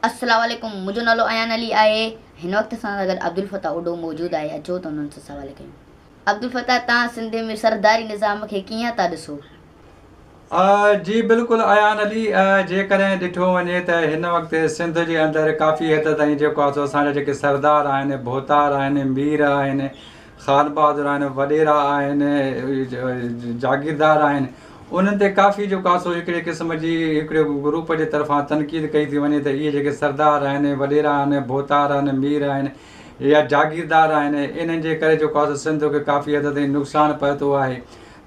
अस्सलाम वालेकुम। मुंहिंजो नालो अयान अली आहे। हिन वक़्तु असां सां गॾु अब्दुल फ़ताह उडो मौजूदु आहे। अचो त उन्हनि सां सवाल कयूं। अब्दुल फ़ताह, तव्हां सिंध में सरदारी निज़ाम खे कीअं था ॾिसो? जी बिल्कुलु अयान अली, जेकॾहिं ॾिठो वञे त हिन वक़्तु सिंध जे अंदरि काफ़ी हद ताईं जेको आहे सो असांजा जेके सरदार आहिनि, भोतार आहिनि, मीर आहिनि, ख़ान बहादुर आहिनि, वॾेरा आहिनि, जागीरदार आहिनि, उन्हनि ते काफ़ी जेको आहे सो हिकिड़े क़िस्म जी हिकिड़े ग्रुप जे तरफ़ां तनक़ीद कई थी वञे त इहे जेके सरदार आहिनि, वॾेरा आहिनि, भोतार आहिनि, मीर आहिनि या जागीरदार आहिनि, इन्हनि जे करे जेको आहे सो सिंध खे काफ़ी हद ताईं नुक़सानु पहुतो आहे।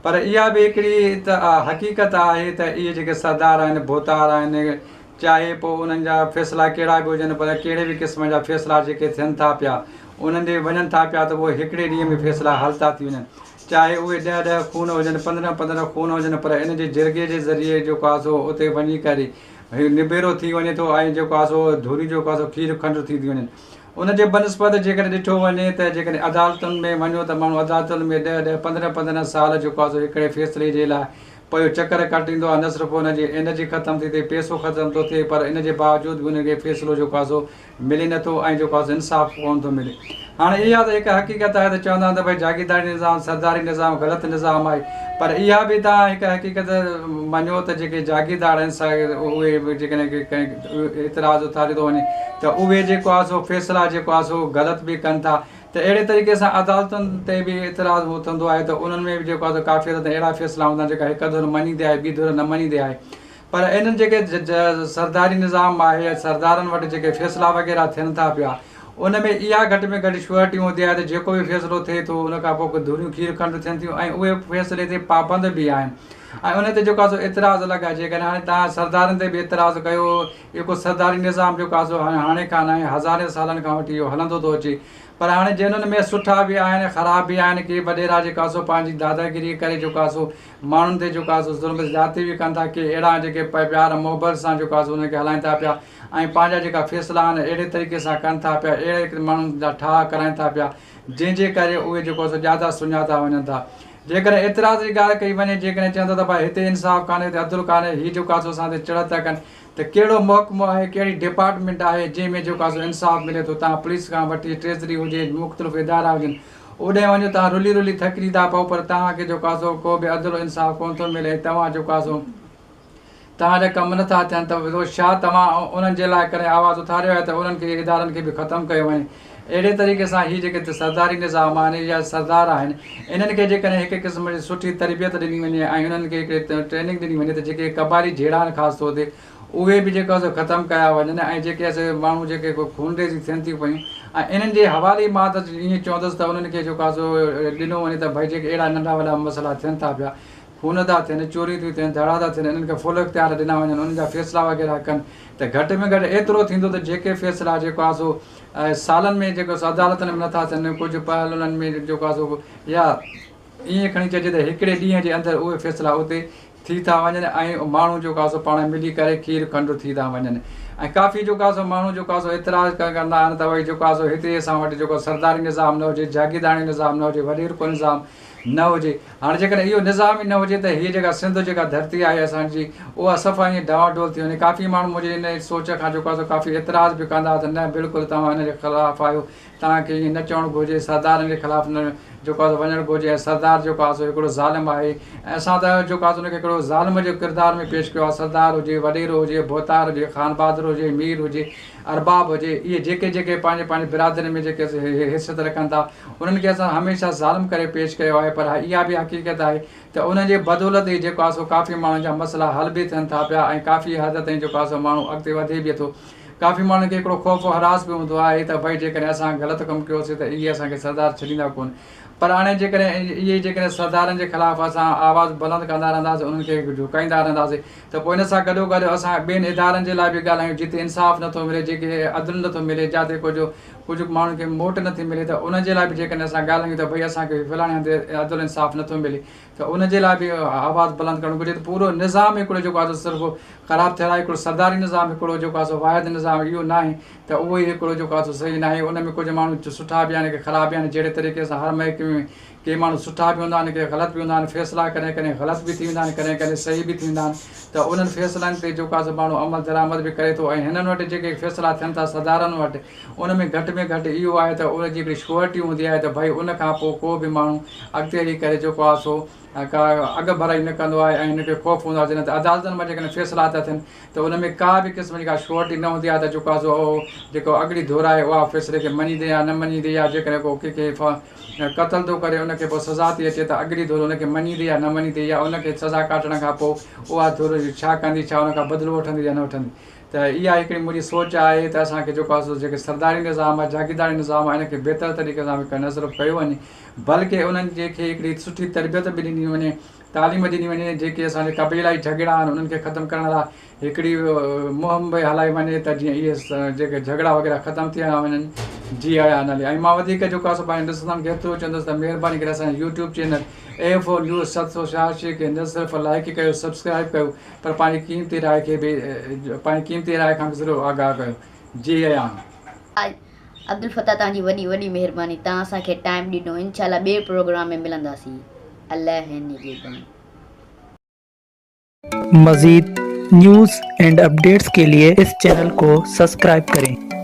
पर इहा बि हिकिड़ी त हक़ीक़त आहे त इहे जेके सरदार आहिनि, भोतार आहिनि, चाहे पोइ उन्हनि जा फ़ैसिला कहिड़ा बि हुजनि, पर कहिड़े बि क़िस्म जा फ़ैसिला जेके थियनि था पिया, उन्हनि ॾे वञनि था पिया त उहे हिकिड़े ॾींहं में फ़ैसिला हल था थी वञनि। चाहे उहे 10-10 खून हुजनि, 15-15 खून हुजनि, पर इन जे जिरगे जे ज़रिए जेको आहे सो उते वञी करे निबेरो थी वञे थो ऐं जेको आहे सो धूरी जेको आहे सो खीर खंडु थी वञनि। उनजे बनस्पत जेकॾहिं ॾिठो वञे त जेकॾहिं अदालतुनि में वञो त माण्हू अदालतुनि में 10-10, 15-15 साल जेको आहे सो हिकिड़े फ़ैसिले जे लाइ पोइ चकर कटींदो आहे। न सिर्फ़ु हुनजी एनर्जी ख़तमु थी थिए, पैसो ख़तमु थो थिए, पर इन जे बावजूदि बि हुनखे फ़ैसिलो जेको आहे सो मिले नथो ऐं जेको आहे सो इंसाफ़ु कोन थो मिले। हाणे इहा त हिकु हक़ीक़त आहे त चवंदा आहिनि त भई जागीरदारी निज़ाम, सरदारी निज़ाम ग़लति निज़ाम आहे, पर इहा बि तव्हां हिकु हक़ीक़त मञो त जेके जागीरदार आहिनि उहे बि जेकॾहिं कंहिं इतिराज़ उथारे थो वञे त उहे जेको आहे सो फ़ैसिला जेको आहे सो ग़लति बि कनि था। त अहिड़े तरीक़े सां अदालतुनि ते बि इतिराज़ उथंदो आहे त उन्हनि में बि जेको आहे काफ़ी हद ताईं अहिड़ा फ़ैसिला हूंदा आहिनि जेका हिकु धुर मञींदी आहे, ॿी धुर न मञींदी आहे। पर इन्हनि जेके सरदारी निज़ाम आहे, सरदारनि वटि जेके फ़ैसिला वग़ैरह थियनि था पिया, उन में इहा घटि में घटि श्योरिटी हूंदी आहे त जेको बि फ़ैसिलो थिए थो उन खां पोइ धुरियूं खीर खंडु थियनि थियूं ऐं उहे फ़ैसिले ते पाबंद बि आहिनि ऐं उन ते जेको आहे सो इतिराज़ अलॻि आहे। जेकॾहिं हाणे तव्हां सरदारनि ते बि इतिराज़ु कयो, जेको सरदारी निज़ाम जेको आहे सो हाणे कान आहे, हज़ारे सालनि खां वठी इहो हलंदो थो अचे। पर हाणे जिन्हनि में सुठा बि आहिनि, ख़राब बि आहिनि, के वॾेरा जेका आहे सो पंहिंजी दादागिरी करे जेको आहे सो माण्हुनि ते जेको आहे सो ज़ुल्म ज़्यादती बि कनि था, के अहिड़ा जेके प्यार मोहबत सां जेको आहे सो उनखे हलाइनि था पिया ऐं पंहिंजा जेका फ़ैसिला आहिनि अहिड़े तरीक़े सां कनि था पिया, अहिड़े माण्हुनि जा ठाह कराइनि था पिया, जंहिंजे करे उहे जेको आहे सो ज़्यादा सुञाता वञनि था। जेकॾहिं एतिराज़ जी ॻाल्हि कई वञे, जेकॾहिं चवंदा त भाई हिते इंसाफ़ु कान्हे, हिते अदुल कान्हे, हीअ जेको आहे सो असां ते चिड़ था कनि, त कहिड़ो महकमो आहे, कहिड़ी डिपार्टमेंट आहे जंहिंमें जेको आहे सो इंसाफ़ु मिले थो? तव्हां पुलिस खां वठी ट्रेज़री हुजे, मुख़्तलिफ़ इदारा हुजनि, ओॾे वञो तव्हां रुली रुली थकिजी था पओ, पर तव्हांखे जेको आहे सो को बि अदुल इंसाफ़ु कोन थो मिले। तव्हां जेको आहे सो तव्हांजा कम नथा थियनि त छा तव्हां उन्हनि जे लाइ करे आवाज़ु उथारियो आहे त उन्हनि खे इदारनि खे बि ख़तमु कयो वञे? अहिड़े तरीक़े सां हीअ जेके सरदारी निज़ाम आहिनि या सरदार आहिनि, इन्हनि खे जेकॾहिं हिकु क़िस्म जी सुठी तरबियत ॾिनी वञे ऐं उन्हनि खे हिकिड़ी ट्रेनिंग ॾिनी वञे त जेके कबारी जहिड़ा आहिनि ख़ासि तौर ते उहे बि जेको आहे सो ख़तमु कया वञनि ऐं जेके असां माण्हू जेके खूनरेज़ी थियनि थियूं पियूं ऐं इन्हनि जे हवाले मां त ईअं चवंदुसि त उन्हनि खे जेको आहे सो ॾिनो वञे त भई जेके अहिड़ा नंढा वॾा मसइला थियनि था पिया, खून था थियनि, चोरी थियूं थियनि, धड़ा था थियनि, इन्हनि खे फुल इख्तियार ॾिना वञनि, उन्हनि जा फ़ैसिला वग़ैरह कनि त घटि में घटि एतिरो थींदो त जेके फ़ैसिला जेको आहे सो सालनि में जेको अदालतुनि में नथा थियनि, कुझु पहल उन्हनि में जेको आहे सो या ईअं खणी चइजे त हिकिड़े ॾींहं जे अंदरि उहे फ़ैसिला उते थी था वञनि ऐं माण्हू जेको आहे सो पाण मिली करे खीर खंडु थी था वञनि। ऐं काफ़ी जेको आहे सो माण्हू जेको आहे सो इतिराज़ कंदा आहिनि त भई जेको आहे सो हिते असां वटि जेको सरदारी निज़ाम न हुजे, जागीरदारी निज़ाम न हुजे, वॾेरो निज़ाम न हुजे। हाणे जेकॾहिं इहो निज़ाम ई न हुजे त हीअ जेका सिंध जेका धरती आहे असांजी, उहा सफ़ा ईअं डावाडोल थी वञे। काफ़ी माण्हू मुंहिंजे इन सोच खां जेको आहे सो काफ़ी इतिराज़ बि कंदा त न, बिल्कुलु तव्हां हिन जे ख़िलाफ़ु आहियो, तव्हांखे ईअं न चवणु घुरिजे, सरदारनि जे ख़िलाफ़ु न जेको आहे वञणु घुरिजे ऐं सरदार जेको आहे सो हिकिड़ो ज़ालिम आहे ऐं असां त जेको आहे सो हुनखे हिकिड़ो ज़ालिम जे किरदार में पेश कयो आहे। सरदार हुजे, वॾेरो हुजे, भोतार हुजे, ख़ान बहादुर हुजे, मीर हुजे, अरबाब हुजे, इहे जेके जेके पंहिंजे पंहिंजे बिरादरी में जेके हैसियत रखनि था, उन्हनि खे असां हमेशह ज़ालिम करे पेश कयो आहे। पर इहा बि हक़ीक़त आहे त उन जे बदौलत ई जेको आहे सो काफ़ी माण्हुनि जा मसइला हल बि थियनि था पिया ऐं काफ़ी हद ताईं जेको आहे सो माण्हू अॻिते वधे बि थो। काफ़ी माण्हुनि खे हिकिड़ो ख़ौफ़ हरास बि हूंदो आहे त भई जेकॾहिं असां ग़लति कमु कयोसीं त इहे असांखे सरदार छॾींदा कोन। पर हाणे जेकॾहिं इहे जेकॾहिं सरदारनि जे ख़िलाफ़ु असां आवाज़ु बुलंद कंदा रहंदासीं, उन्हनि खे झुकाईंदा रहंदासीं, त पोइ इन सां गॾोगॾु असां ॿियनि इदारनि जे लाइ बि ॻाल्हायूं जिते इंसाफ़ु नथो मिले, जेके अदल नथो मिले, जिते कुझु माण्हुनि खे मोट नथी मिले, त उनजे लाइ बि जेकॾहिं असां ॻाल्हायूं त भई असांखे फलाणे हंधि अदल इंसाफ़ु नथो मिले, त उनजे लाइ बि आवाज़ु बुलंद करणु घुरिजे। त पूरो निज़ाम हिकिड़ो जेको आहे सिर्फ़ु ख़राबु थियल आहे। हिकिड़ो सरदारी निज़ाम हिकिड़ो जेको आहे सो वाहिद निज़ाम इहो न आहे त उहो ई हिकिड़ो जेको आहे सो सही न आहे। उन में कुझु माण्हू सुठा बि आहिनि, ख़राब बि आहिनि। जहिड़े तरीक़े सां हर महकमे में के माण्हू सुठा बि हूंदा आहिनि के ग़लति बि हूंदा आहिनि फैसला कॾहिं कॾहिं ग़लति बि थी वेंदा आहिनि कॾहिं कॾहिं सही बि थी वेंदा आहिनि त उन्हनि फैसलनि ते जेको आहे माण्हू अमल दरामद बि करे थो ऐं हिननि वटि जेके फैसला थियनि था सदारनि वटि उन में घटि इहो आहे त उन जी हिकिड़ी श्योरिटी हूंदी आहे त भई उन खां पोइ को बि माण्हू अॻिते हली करे जेको आहे सो का अघ भराई न कंदो आहे ऐं हिनखे ख़ौफ़ हूंदो आहे जॾहिं त अदालतनि में जेकॾहिं फैसला था थियनि त उन में का बि क़िस्म जी का श्योरिटी न हूंदी आहे त जेको आहे सो जेको अॻिली धुर आहे उहा फैसले खे मञींदे या न मञींदे या जेकॾहिं को कंहिंखे क़तल थो करे उनखे पोइ सज़ा थी अचे त अॻिली धुर उनखे मञींदी या न मञींदी या उनखे सज़ा काटण खां पोइ उहा धुर छा कंदी छा उन खां बदिलो वठंदी या न वठंदी त इहा हिकिड़ी मुंहिंजी सोच आहे त असांखे जेको आहे सो जेके सरदारी निज़ाम आहे जागीरदारी निज़ाम आहे इनखे बहितर तरीक़े सां न सिर्फ़ु कयो वञे बल्कि उन्हनि जेके हिकिड़ी सुठी तरबियत बि ॾिनी वञे तालीम ॾिनी वञे जेके असांजे क़बीलाई झगड़ा आहिनि उन्हनि खे ख़तमु करण लाइ हिकिड़ी मुहिम बि हलाई वञे त जीअं इहे जेके झगड़ा वग़ैरह ख़तमु थी वञनि जी आया न ऐं मां वधीक जेको आहे सो पंहिंजे ॾिसंदड़ खे एतिरो चवंदुसि त महिरबानी करे असांजे यूट्यूब चैनल A4 न्यूज़ 786 खे न सिर्फ़ु लाइक कयो सब्सक्राइब कयो पर पंहिंजी क़ीमती राय खे बि पंहिंजी क़ीमती राय खां ज़रूरु आगाह कयो जी आया अब्दुल फता तव्हांजी वॾी वॾी महिरबानी तव्हां असांखे टाइम ॾिनो इंशाल्लाह ॿिए प्रोग्राम में मिलंदासीं अल्लाह निगहबान। मज़ीद न्यूज़ एंड अपडेट्स के लिए इस चैनल को सब्सक्राइब करें।